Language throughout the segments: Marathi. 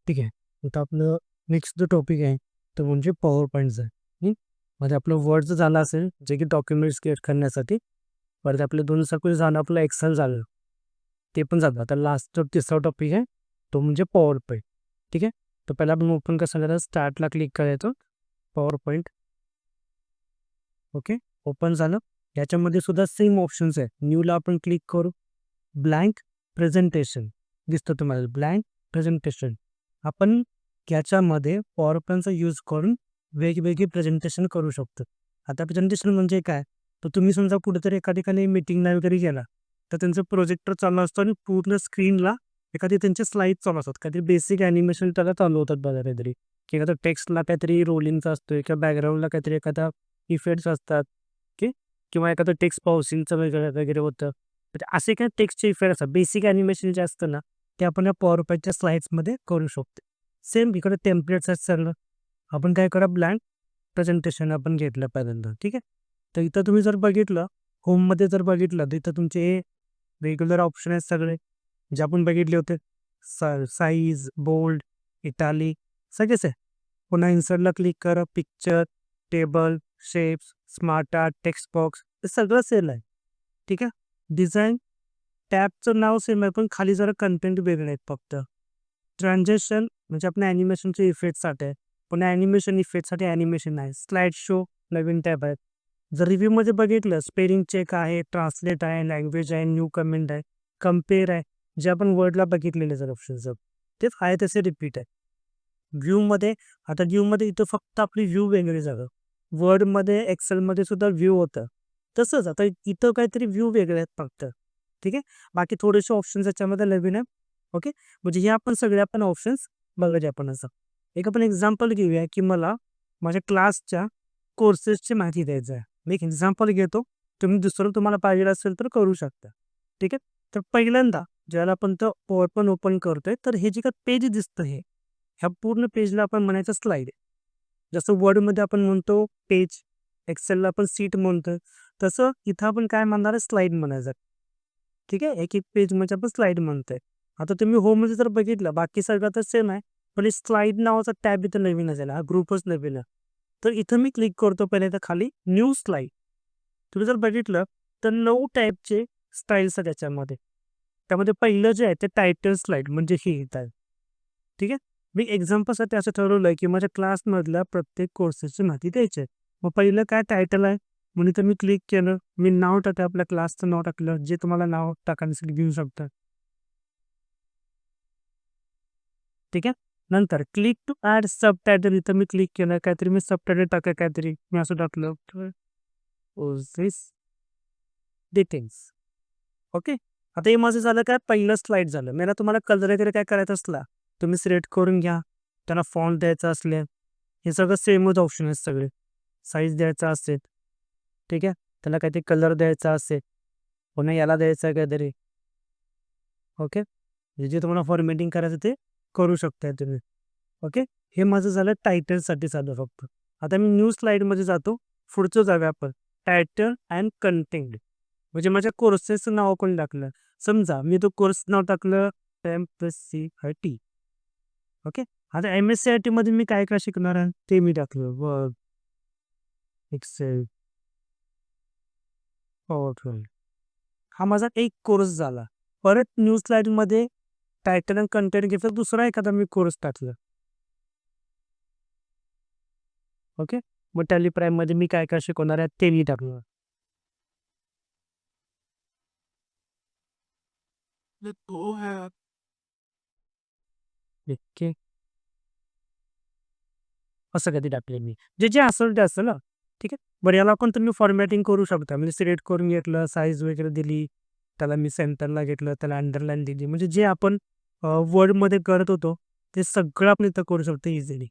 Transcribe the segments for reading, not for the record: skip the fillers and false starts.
ठीक आहे. आता आपलं नेक्स्ट जो टॉपिक आहे तो म्हणजे पॉवर पॉईंटचा. म्हणजे आपलं वर्डचं झालं असेल जे की डॉक्युमेंट्स क्रिएट करण्यासाठी. परत आपले 2 सर्कल झालं, आपलं एक्सेल झालं. ते पण झालं. आता लास्ट तिसरा टॉपिक आहे तो म्हणजे पॉवर पॉईंट. ठीक आहे. तर पहिला आपण ओपन कसं करायचं, स्टार्टला क्लिक करायचं, पॉवर पॉईंट. ओके. ओपन झालं. याच्यामध्ये सुद्धा सेम ऑप्शन्स आहे. न्यूला आपण क्लिक करू. ब्लँक प्रेझेंटेशन दिसतं तुम्हाला, ब्लँक प्रेझेंटेशन. आपण याच्यामध्ये पॉवर पॉईंटचा यूज करून वेगवेगळी प्रेझेंटेशन करू शकतो. आता प्रेझेंटेशन म्हणजे काय, तर तुम्ही समजा कुठेतरी एका ठिकाणी मीटिंगला वगैरे गेला, तर त्यांचं प्रोजेक्टर चालू असतं आणि पूर्ण स्क्रीनला एखादी त्यांचे स्लाईड चालू असतात. काहीतरी बेसिक ॲनिमेशन त्याला चालू होतात बघा काहीतरी, की एखादा टेक्स्टला काहीतरी रोलिंगचा असतोय किंवा बॅकग्राऊंडला काहीतरी एखादा इफेक्ट्स असतात, की किंवा एखादं टेक्स्ट पावसिंगचं वगैरे वगैरे होतं. तर असे काही टेक्स्टचे इफेक्ट असतात. बेसिक ॲनिमेशन जे असतं ना, ते आपण या पॉवर पॉईंटच्या स्लाइड्समध्ये करू शकतो. सेम इकडे टेम्पलेट्स आहेत सगळं. आपण काय करा, ब्लँक प्रेझेंटेशन आपण घेतलं पहिल्यांदा. ठीक आहे. तर इथं तुम्ही जर बघितलं, होममध्ये जर बघितलं, तर इथं तुमचे हे रेग्युलर ऑप्शन आहेत सगळे, जे आपण बघितले होते. साईज, बोल्ड, इटालिक सगळेच आहे. पुन्हा इन्सर्टला क्लिक करा, picture, table, shapes, smart art, text box हे सगळं सेल आहे. ठीक आहे. डिझाइन टॅबचं नाव सेम आहे, पण खाली जरा कंटेंट वेगळे आहेत फक्त. ट्रान्झॅक्शन म्हणजे आपल्या ॲनिमेशनचे इफेक्टसाठी आहे. पुन्हा ॲनिमेशन इफेक्टसाठी ॲनिमेशन आहे. स्लाईड शो नवीन टॅब आहे. जर रिव्ह्यूमध्ये बघितलं, स्पेलिंग चेक आहे, ट्रान्सलेट आहे, लँग्वेज आहे, न्यू कमेंट आहे, कम्पेअर आहे, जे आपण वर्डला बघितलेले जर ऑप्शन्स तेच आहे तसे रिपीट आहे. व्ह्यूमध्ये, आता व्ह्यूमध्ये इथं फक्त आपली व्ह्यू वेगळी झालं. वर्डमध्ये, एक्सेलमध्ये सुद्धा व्ह्यू होतं. तसंच आता इथं काहीतरी व्ह्यू वेगळे आहेत फक्त. ठीक आहे. बाकी थोडेसे ऑप्शन्स याच्यामध्ये नवीन आहे. ओके. म्हणजे हे आपण सगळे आपण ऑप्शन्स बघूया आपण असं. एक आपण एक्झाम्पल घेऊया, की मला माझ्या क्लासच्या कोर्सेसची माहिती द्यायचं आहे. मी एक एक्झाम्पल घेतो. तुम्ही दुसरं तुम्हाला पाहिजे असेल तर करू शकता. ठीक आहे. तर पहिल्यांदा ज्याला आपण तो पॉवर ओपन करतोय, तर हे जे काही पेज दिसतं ह्या पूर्ण पेजला आपण म्हणायचं स्लाईड. जसं वर्डमध्ये आपण म्हणतो पेज, एक्सेलला आपण सीट म्हणतो, तसं इथं आपण काय म्हणणार आहे, स्लाईड म्हणायचं. ठीक आहे. एक-एक पेज म्हणजे आपण स्लाईड म्हणतोय. आता तुम्ही होममध्ये जर बघितलं, बाकी सगळं तर सेम आहे. पण स्लाईड नावाचा टॅब इथं नवीन असेल, हा ग्रुपच नवीन आहे. तर इथं मी क्लिक करतो पहिले, तर खाली न्यू स्लाईड. तुम्ही जर बघितलं तर 9 टाईपचे स्टाईल्स आहेत त्याच्यामध्ये. त्यामध्ये पहिलं जे आहे ते टायटल स्लाईड म्हणजे हे इथं आहे. ठीक आहे. मी एक्झाम्पलसाठी असं ठरवलंय, की माझ्या क्लासमधल्या प्रत्येक कोर्सेसची माहिती द्यायची आहे. मग पहिलं काय टायटल आहे, म्हणून तर मी क्लिक केलं. मी नाव टाकलं, आपल्या क्लासचं नाव टाकलं, जे तुम्हाला नाव टाकण्यासाठी घेऊ शकता. ठीक आहे. नंतर क्लिक टू ॲड सबटायटल, इथं मी क्लिक केलं. काहीतरी मी सबटायटल टाका, काहीतरी मी असं टाकलं, ओझिस डिटेल्स. ओके. आता हे माझं झालं काय, पहिलं स्लाईड झालं. मला तुम्हाला कलर वगैरे काय करायचा असला, तुम्ही सिलेक्ट करून घ्या. त्याला फॉन्ट द्यायचा असले, हे सगळं सेमच ऑप्शन आहेत सगळे. साईज द्यायचा असेल, ठीक आहे. त्याला काहीतरी कलर द्यायचा असेल, पुन्हा याला द्यायचं आहे काहीतरी. ओके. जे तुम्हाला फॉर्मॅटिंग करायचं ते करू शकताय तुम्ही. ओके. हे माझं झालं टायटलसाठी झालं फक्त. आता मी न्यू स्लाईडमध्ये जातो. पुढचं जाऊया आपण. Title and content. म्हणजे माझ्या कोर्सेसचं नाव कोण टाकलं. समजा मी तो कोर्स नाव टाकलं एम-एस-सी-आय-टी. ओके. आता एम-एस-सी-आय-टीमध्ये मी काय काय शिकणार आहे ते मी टाकलं. Word, Excel, Power. हा माझा एक कोर्स झाला. परत न्यू स्लाईडमध्ये टायटल अँड कंटेंट घेतलं, दुसरा एखादा मी कोर्स टाकला. ओके. मग टॅली प्राईममध्ये मी काय काय शिकवणार आहे ते मी टाकलं. ओके. असं कधी टाकले मी. जे जे असेल ते असेल हां. ठीक आहे. बरं, याला पण तुम्ही फॉर्मॅटिंग करू शकता. म्हणजे सिलेक्ट करून घेतलं, साईज वगैरे दिली, त्याला मी सेंटरला घेतलं, त्याला अंडरलाईन दिली. म्हणजे जे आपण वर्डमध्ये करत होतो, ते सगळं आपण इथं करू शकतो इझिली.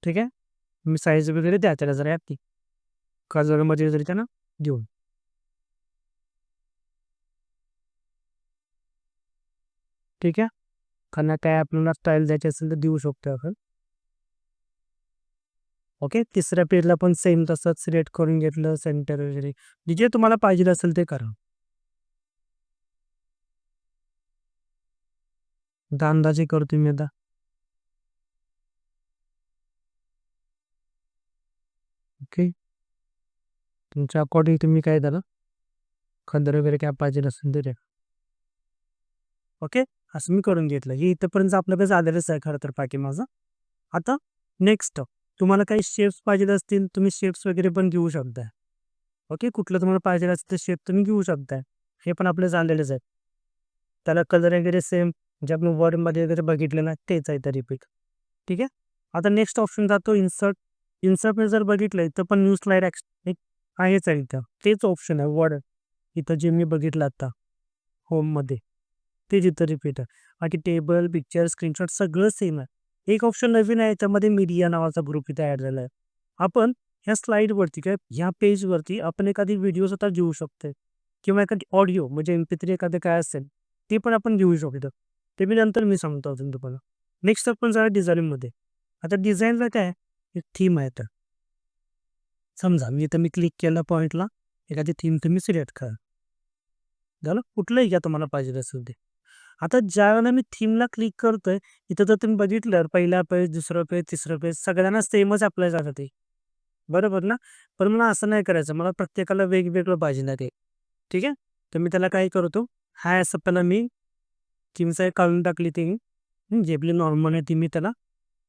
ठीक आहे. मी साईज वगैरे द्या त्याला जरा ॲक्टिव्ह कलरमध्ये जरी त्यांना देऊन. ठीक आहे. त्यांना काय आपल्याला स्टाईल द्यायची असेल तर देऊ शकतो आपण. ओके. तिसऱ्या पेजला पण सेम तसंच सिलेक्ट करून घेतलं, सेंटर वगैरे. जे तुम्हाला पाहिजे असेल ते करा. आता अंदाजे करतो मी आता. ओके. तुमच्या अकॉर्डिंग तुम्ही काय झालं कलर वगैरे काय पाहिजे असेल तर ओके. असं मी करून घेतलं. हे इथपर्यंत आपल्याकडे झालेलंच आहे खरं तर पाठीमागं. आता नेक्स्ट तुम्हाला काही शेप्स पाहिजे असतील तुम्ही शेप्स वगैरे पण घेऊ शकता. ओके. कुठलं तुम्हाला पाहिजे असेल तर शेप तुम्ही घेऊ शकताय. हे पण आपले झालेलेच आहेत. त्याला कलर वगैरे सेम जे आपण वर्डमध्ये वगैरे बघितलं ना तेच आहे ते रिपीट. ठीक आहे. आता नेक्स्ट ऑप्शन जातो इन्सर्ट. इन्सर्टने जर बघितलं तर पण न्यू स्लाइड एक आहेच आहे इथं. तेच ऑप्शन आहे वर्ड इथं जे मी बघितलं आता होममध्ये. ते जिथं रिपीट आहे. बाकी टेबल, पिक्चर, स्क्रीनशॉट सगळं सेम आहे. एक ऑप्शन नवीन आहे त्यामध्ये मीडिया नावाचा ग्रुप इथे ॲड झाला आहे. आपण ह्या स्लाईडवरती काय ह्या पेजवरती आपण एखादी व्हिडिओ स्वतः घेऊ शकतो किंवा एखादी ऑडिओ म्हणजे MP3 एखादं काय असेल ते पण आपण घेऊ शकतो. ते मी नंतर मी सांगतो अजून तुम्हाला. नेक्स्ट आपण जरा डिझाईनमध्ये. आता डिझाईनला काय थीम आहे तर. समजा मी क्लिक केलं पॉईंटला एखादी थीम तुम्ही सिलेक्ट करा. झालं कुठलंही घ्या तुम्हाला पाहिजे असेल ते. आता ज्यावेळेला मी थीमला क्लिक करतोय, इथं जर तुम्ही बघितलं पहिला पेज, दुसरं पेज, तिसरं पेज सगळ्यांना सेमच अप्लाय झालं ते. बरोबर ना? पण मला असं नाही करायचं. मला प्रत्येकाला वेगवेगळं पाहिजे ना ते. ठीक आहे? तर मी त्याला काय करतो, हाय असं पहिला मी थीमचं एक काढून टाकली ती. जी आपली नॉर्मल आहे ती मी त्याला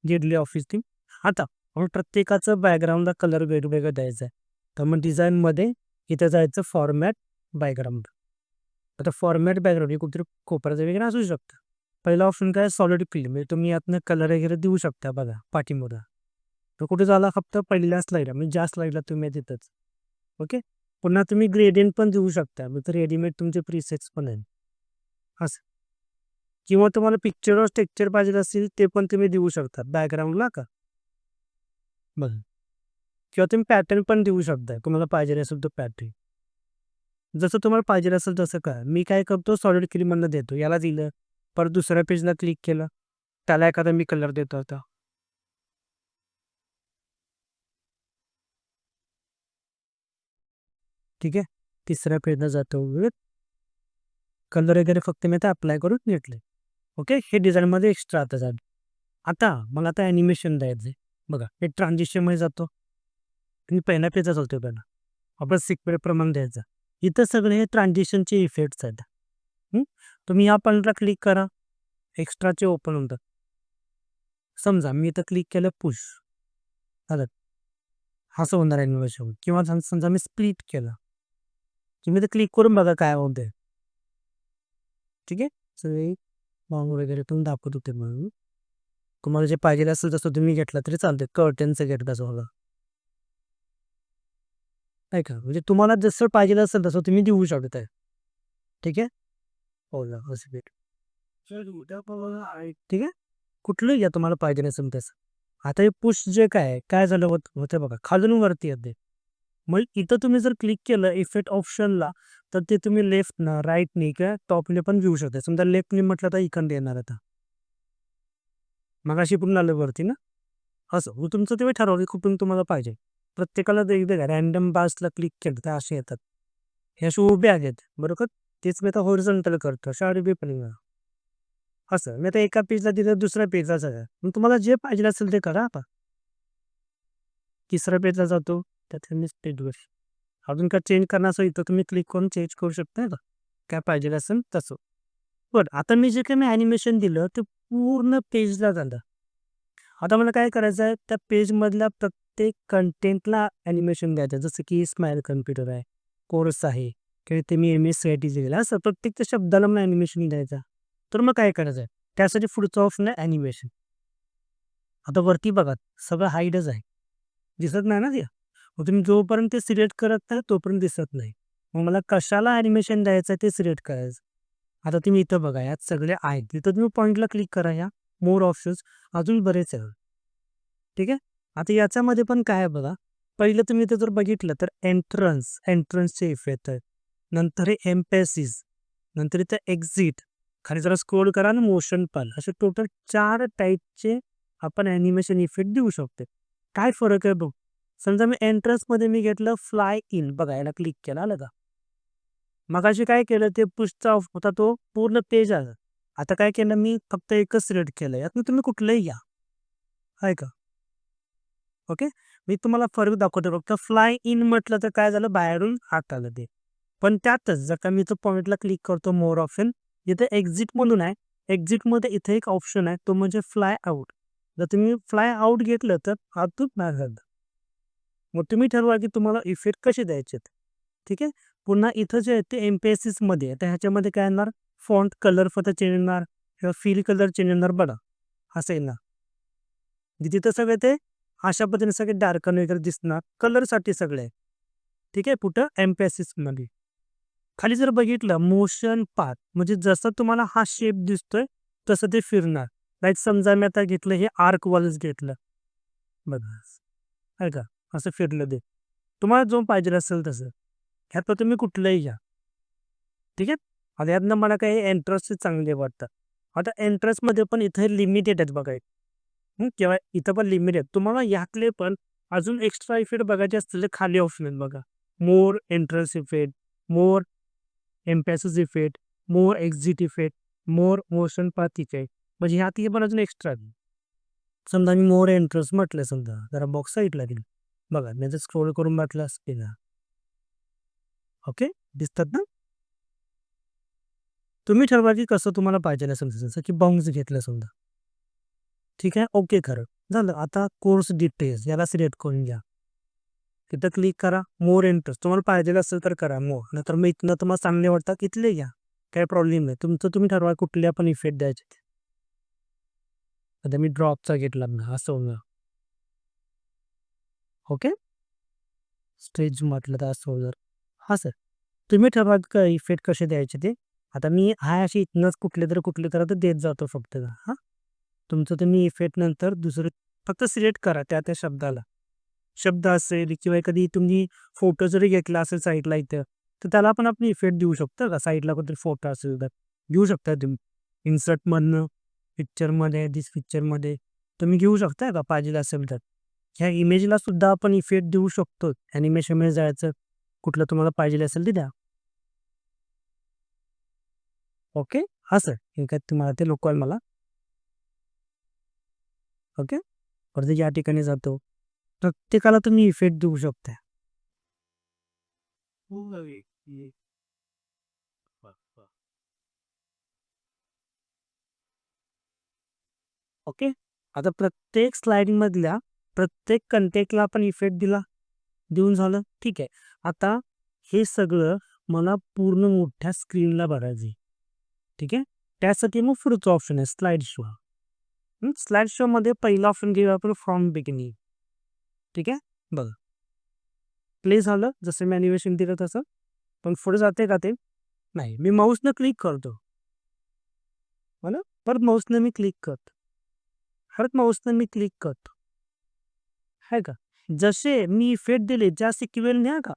घेतली ऑफिस थीम. आता मग प्रत्येकाचं बॅकग्राऊंडला कलर वेगवेगळं द्यायचं आहे. तर मग डिझाईनमध्ये इथं जायचं फॉर्मॅट बॅकग्राऊंड. आता फॉर्मॅट बॅकग्राऊंड हे कुठेतरी कोपऱ्याचं वगैरे असू शकतं. पहिला ऑप्शन काय सॉलिड फिल म्हणजे तुम्ही यातनं कलर वगैरे देऊ शकता बघा पाठीमागं. तो कुठे झाला फक्त पहिल्या स्लाईडला म्हणजे ज्या स्लाईडला तुम्ही आहे तिथंच. ओके. पुन्हा तुम्ही ग्रेडियंट पण देऊ शकता. मग तर रेडीमेड तुमचे प्रीसेट्स पण आहेत. असं किंवा तुम्हाला पिक्चर टेक्स्चर पाहिजे असेल ते पण तुम्ही देऊ शकता बॅकग्राऊंडला का बघा किंवा तुम्ही पॅटर्न पण देऊ शकता तुम्हाला पाहिजे असेल तो पॅटर्न. जसं तुम्हाला पाहिजे असेल तसं करा. मी काय करतो सॉलिड फिल्ममधनं देतो. याला दिलं, परत दुसऱ्या पेजला क्लिक केलं, त्याला एखादा मी कलर देतो आता. ठीक आहे. तिसऱ्या पेजला जातो. कलर वगैरे फक्त मी आता अप्लाय करून घेतले. ओके. हे डिझाईनमध्ये एक्स्ट्रा आता झालं. आता मला आता ॲनिमेशन द्यायचं आहे. बघा हे ट्रान्झिशनमध्ये जातो. मी पहिल्या पेजला चालतो पहिला. आपण सिक्वेन्सप्रमाणे द्यायचा. इथं सगळे हे ट्रान्झिशनचे इफेक्ट्स आहेत. तुम्ही या पॉईंटला क्लिक करा. एक्स्ट्राचे ओपन होतात. समजा मी इथं क्लिक केलं पुश झालं. असं होणार ॲनिमेशन किंवा समजा मी स्प्लिट केलं. तुम्ही इथं क्लिक करून बघा काय होतंय. ठीक आहे. सगळे मग वगैरे पण दाखवत होते म्हणून. तुम्हाला जे पाहिजे असेल तसं तुम्ही घेतलं तरी चालते. कर्टनचं घेतलं बघा. नाही का म्हणजे तुम्हाला जसं पाहिजे असेल तसं तुम्ही देऊ शकताय. ठीक आहे. हो ना असं भेट ठीक आहे. कुठलंही घ्या तुम्हाला पाहिजे असेल तसं. आता हे पुश जे काय झालं होतं बघा खालून वरती येते. मग इथं तुम्ही जर क्लिक केलं इफेक्ट ऑप्शनला तर ते तुम्ही लेफ्टनं, राईटनी किंवा टॉपने पण घेऊ शकता. समजा लेफ्टनी म्हटलं तर इकडनं येणार आता. मगाशी पूर्ण आलं वरती ना? असं. मग तुमचं तुम्ही ठरवा की कुठून तुम्हाला पाहिजे. प्रत्येकाला वेगवेगळ्या रँडम बार्सला क्लिक केलं तर असे येतात. हे असे उभे आहेत. बरोबर? तेच मी आता हॉरिझॉन्टल करतो. अशा आडवे पण येणार. असं. मी आता एका पेजला दिलं दुसऱ्या पेजला जागा. मग तुम्हाला जे पाहिजे असेल ते करा आता. तिसऱ्या पेजला जातो. त्यात मी पेजवर अजून काय चेंज करणार असेल तर तुम्ही क्लिक करून चेंज करू शकता का? काय पाहिजे असेल तसं. बरं आता मी जे काही मी ॲनिमेशन दिलं ते पूर्ण पेजला झालं. आता मला काय करायचं आहे त्या पेजमधल्या प्रत्येक कंटेंटला ॲनिमेशन द्यायचं जसं की स्माईल कम्प्युटर आहे, कोर्स आहे किंवा ते मी MS-CIT दिलेलं असं प्रत्येक त्या शब्दाला मला ॲनिमेशन द्यायचं. तर मग काय करायचं आहे त्यासाठी पुढचं ऑप्शन आहे ॲनिमेशन. आता वरती बघा सगळं हाईडच आहे. दिसत नाही ना ते. मग तुम्ही जोपर्यंत ते सिलेक्ट करत नाही तोपर्यंत दिसत नाही. मग मला कशाला ॲनिमेशन द्यायचं आहे ते सिलेक्ट करायचं. आता तुम्ही इथं बघा यात सगळे आहेत. तिथं तुम्ही पॉईंटला क्लिक करा या मोर ऑप्शन्स अजून बरेच आहेत. ठीक आहे. आता याच्यामध्ये पण काय आहे बघा. पहिलं तुम्ही इथं जर बघितलं तर एंट्रन्सचे इफेक्ट आहेत. नंतर हे एम्पॅसिस, नंतर इथं एक्झिट, खाली जरा स्क्रोल करा आणि मोशन पाल असे टोटल 4 टाईपचे आपण ॲनिमेशन इफेक्ट देऊ शकतो. काय फरक आहे बघ. समजा मी एंट्रन्समध्ये मी घेतलं फ्लाय इन बघा याला क्लिक केलं आलं का? मगाशी काय केलं ते पुशचा होता तो पूर्ण पेज आला. आता काय केलं मी फक्त एकच सिलेक्ट केलं. यातनं तुम्ही कुठलंही घ्या. आहे का? ओके. मी तुम्हाला फरक दाखवतो. फक्त फ्लाय इन म्हटलं तर काय झालं बाहेरून आत आलं ते. पण त्यातच जर का मी तो पॉइंटला क्लिक करतो मोर ऑप्शन इथे एक्झिट म्हणून आहे. एक्झिटमध्ये इथे एक ऑप्शन आहे तो म्हणजे फ्लाय आउट. जर तुम्ही फ्लाय आउट घेतलं तर आतून बाहेर जातं. मग तुम्ही ठरवा की तुम्हाला इफेक्ट कसे द्यायचे आहेत. ठीक आहे. पुन्हा इथं जे आहे ते एम-पी-एस-सीमध्ये आहे. तर ह्याच्यामध्ये काय येणार फॉन्ट कलर फक्त चेंज होणार किंवा फिल कलर चेंज होणार बघा. असं येणार. तिथं सगळे ते अशा पद्धतीने सगळे डार्कन वगैरे दिसणार. कलरसाठी सगळे. ठीक आहे. कुठं एम-पी-एस-सीमध्ये. खाली जर बघितलं मोशन पाथ म्हणजे जसं तुम्हाला हा शेप दिसतोय तसं ते फिरणार. लाईक समजा मी आता घेतलं हे आर्क वॉल्स घेतलं. बघा. आहे का? असं फिरलं ते. तुम्हाला जो पाहिजे असेल तसं. ह्यातलं तुम्ही कुठलंही घ्या. ठीक आहे. आता यातनं मला काही एंट्रन्सचे चांगले वाटतात. आता एंट्रन्समध्ये पण इथे लिमिटेड आहेत बघा. किंवा इथं पण लिमिट आहे. तुम्हाला यातले पण अजून एक्स्ट्रा इफेक्ट बघायचे असतील तर खाली ऑप्शन आहेत बघा. मोर एंट्रन्स इफेक्ट, मोर एम्पॅसिस इफेक्ट, मोर एक्झिट इफेक्ट, मोर मोशन पाथ इफेक्ट. म्हणजे ह्यात हे पण अजून एक्स्ट्रा आहे. समजा मी मोर एंट्रन्स म्हटलं समजा जरा बॉक्स साईडला गेलो. बघा मी जर स्क्रोल करून म्हटलं असते ना. ओके. दिसतात ना? तुम्ही ठरवा की कसं तुम्हाला पाहिजे असेल जसं की बाउन्स घेतलं समजा. ठीक आहे. ओके करा. झालं. आता कोर्स डिटेल्स याला सिलेक्ट करून घ्या. तिथं क्लिक करा. मोर इंटरेस्ट तुम्हाला पाहिजे असेल तर करा मोर. नाहीतर मग इथनं तुम्हाला चांगले वाटतात इथले घ्या. काही प्रॉब्लेम नाही. तुमचं तुम्ही ठरवा कुठले पण इफेक्ट द्यायचे ते. आता मी ड्रॉपचा घेतला ना असं होणार. ओके. स्टेज म्हटलं तर असं होणार. हां सर. तुम्ही ठरवा इफेक्ट कसे द्यायचे ते. आता मी हाय अशी इथनंच कुठले तर आता देत जातो फक्त हां. तुमचं तुम्ही इफेक्ट नंतर दुसरं फक्त सिलेक्ट करा त्या त्या शब्दाला. शब्द असेल किंवा एखादी तुम्ही फोटो जरी घेतला असेल साईडला इथं, तर त्याला पण आपण इफेक्ट देऊ शकतो का साईडला कुठेतरी फोटो असेल तर. घेऊ शकता तुम्ही. इन्सर्टमधनं पिक्चरमध्ये, दिस पिक्चरमध्ये तुम्ही घेऊ शकता का पाहिजे असेल तर. ह्या इमेजला सुद्धा आपण इफेक्ट देऊ शकतो. ॲनिमेशनमध्ये जायचं, कुठलं तुम्हाला पाहिजे असेल ते द्या. ओके. हां सर. ठीक आहे. तुम्हाला ते लोकल मला. ओके. परत या ठिकाणी जातो. प्रत्येकाला तुम्ही इफेक्ट देऊ शकता. ओके. आता प्रत्येक स्लाइडिंगमधल्या प्रत्येक कंटेंटला आपण इफेक्ट दिला. देऊन झालं. ठीक आहे. आता हे सगळं मला पूर्ण मोठ्या स्क्रीनला बघायचं आहे. ठीक आहे. त्यासाठी मग पुढचा ऑप्शन आहे स्लाइड शो. स्लाइड शोमध्ये पहिला ऑप्शन घेऊया आपण फ्रॉम बिगिनिंग. ठीक आहे. बघा. प्ले झालं जसं मी ॲनिमेशन दिलं तसं. पण पुढे जाते का ते? नाही. मी माऊसनं क्लिक करतो. हो ना? परत माऊसनं मी क्लिक करतो. परत माऊसनं मी क्लिक करतो. आहे का? जसे मी इफेक्ट दिले ज्या सिक्वेन्सने आहे का?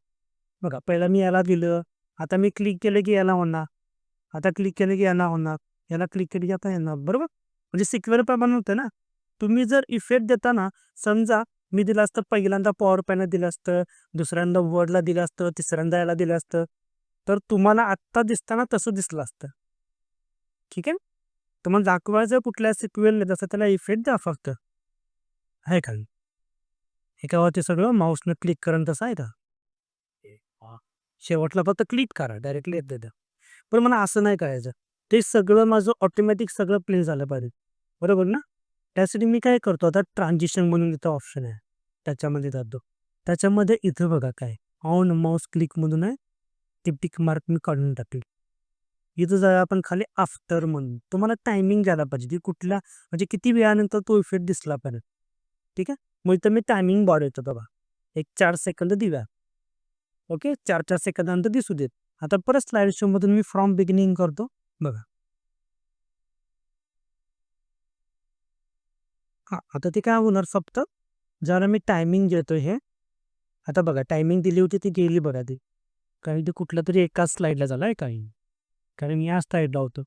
बघा पहिला मी याला दिलं. आता मी क्लिक केलं की याला होणार. आता क्लिक केलं की याला होणार. याला क्लिक केलं की आता येणार. बरोबर? म्हणजे सिक्वेन्स प्रमाणे होतं ना. तुम्ही जर इफेक्ट देताना समजा मी दिलं असतं पहिल्यांदा पॉवर पॉईंटला दिलं असतं, दुसऱ्यांदा वर्डला दिलं असतं, तिसऱ्यांदा याला दिलं असतं, तर तुम्हाला आत्ता दिसताना तसं दिसलं असतं. ठीक आहे? तुम्हाला दाखवायचं कुठल्या सिक्वेन्सने तसं त्याला इफेक्ट द्या फक्त. आहे का? एकावरती सगळं माऊसनं क्लिक करून तसं आहे का? हां. शेवटला फक्त क्लिक करा डायरेक्टली येतं ते. पण मला असं नाही करायचं. ते सगळं माझं ऑटोमॅटिक सगळं प्ले झालं पाहिजे. बरोबर ना? त्यासाठी मी काय करतो आता ट्रान्झिशन म्हणून इथं ऑप्शन आहे. त्याच्यामध्ये जातो. त्याच्यामध्ये इथं बघा काय ऑन माऊस क्लिकमधून आहे. ते टिक मार्क मी काढून टाकली. इथं जरा आपण खाली आफ्टर म्हणून तुम्हाला टायमिंग द्यायला पाहिजे की कुठल्या म्हणजे किती वेळानंतर तो इफेक्ट दिसला पाहिजे. ठीक आहे. मग इथं मी टायमिंग वाढवतो बघा. एक 4 सेकंद दिव्या. ओके. 4-4 सेकंदानंतर दिसू देत. आता परत स्लाइड शोमधून मी फ्रॉम बिगिनिंग करतो. बघा. हां, आता ते काय होणार फक्त ज्याला मी टायमिंग देतोय हे, आता बघा टायमिंग दिली होती ती गेली बघा ती. कारण ते कुठल्यातरी एकाच स्लाइडला झालं आहे काही. कारण मी या स्लाइडला होतो.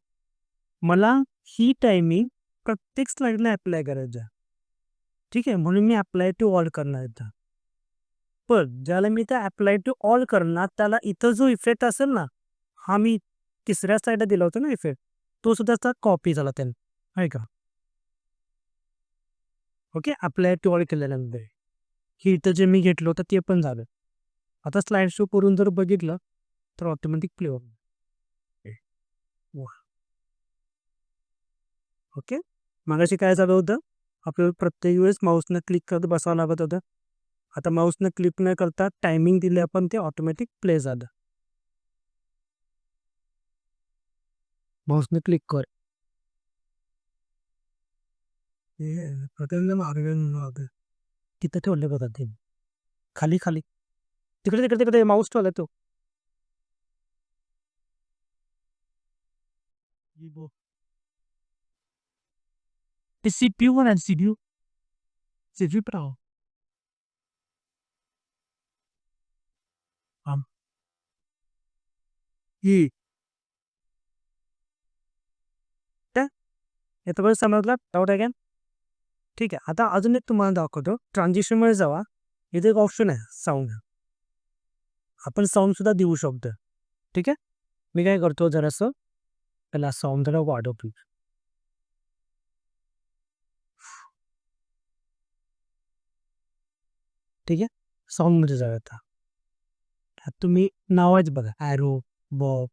मला ही टायमिंग प्रत्येक स्लाइडला ॲप्लाय करायचं आहे. ठीक आहे. म्हणून मी ॲप्लाय टू ऑल करणार इथं. पण ज्याला मी इथं ॲप्लाय टू ऑल करणार त्याला इथं जो इफेक्ट असेल ना, हा मी तिसऱ्या स्लाइडला दिला होता ना इफेक्ट. तो सुद्धा त्याचा कॉपी झाला त्यानं आहे का. ओके. आपल्या टॉल केल्यानंतर की इथं जे मी घेतलं होतं ते पण झालं. आता स्लाईड शो करून जर बघितलं तर ऑटोमॅटिक प्ले होईल. वाह! ओके. मगाशी काय झालं होतं, आपल्याला प्रत्येक वेळेस माऊसनं क्लिक करत बसावं लागत होतं. आता माऊसनं क्लिक न करता टायमिंग दिली आपण ते ऑटोमॅटिक प्ले झालं. माऊसनं क्लिक कर. तिथं ठेवले बघा ते. खाली, खाली. तिकडे, तिकडे, तिकडे माऊस ठेवलाय तो. ते CPU वर आहे CPU. CPU पर आओ. हां. ही. त्या येतं बरं समजलं? डाऊट आहे का? ठीक आहे. आता अजून एक तुम्हाला दाखवतो. ट्रान्झिशनमध्ये जावा. इथे एक ऑप्शन आहे साउंड. आपण साउंड सुद्धा देऊ शकतो. ठीक आहे. मी काय करतो जरासं त्याला साउंड जरा वाढवतो. ठीक आहे. साउंडमध्ये जाऊया आता. आता तुम्ही नाव आहेत बघा. ॲरो, बॉब,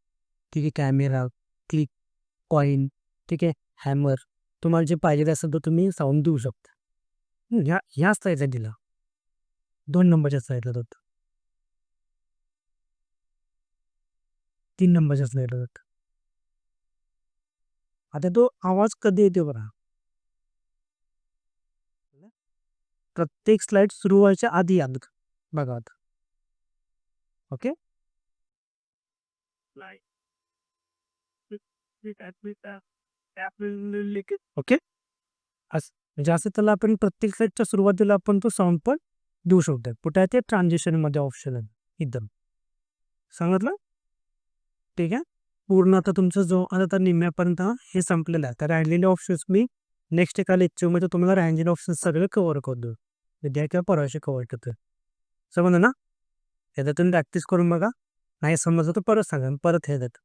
ठीक आहे, कॅमेरा, क्लिक, कॉइन, ठीक आहे, हॅमर. तुम्हाला जे पाहिजे असेल तर तुम्ही साउंड देऊ शकता. ह्याच साईजचा दिला. 2 नंबरच्या साईडला जातो. 3 नंबरच्या साईडला जातो. आता तो आवाज कधी येतो बघा. प्रत्येक स्लाईड सुरू व्हायच्या आधी आलं. बघा आता. ओके. ओके. असं म्हणजे असं त्याला आपण प्रत्येक सेटच्या सुरुवातीला आपण तो साउंड पण देऊ शकतो. कुठे आहे ते ट्रान्झिशनमध्ये ऑप्शन आहे एकदम. समजलं? ठीक आहे. पूर्ण आता तुमचं जो आता तर निम्म्यापर्यंत हे संपलेलं आहे. तर राहिलेले ऑप्शन्स मी नेक्स्ट एका लेक्चरमध्ये तुम्हाला राहिलेले ऑप्शन्स सगळे कव्हर करतो. उद्या किंवा परवाशी कव्हर करतो. समजलं ना? एकदा तुम्ही प्रॅक्टिस करून बघा. नाही समजलं तर परत सांगा. परत हे देतो.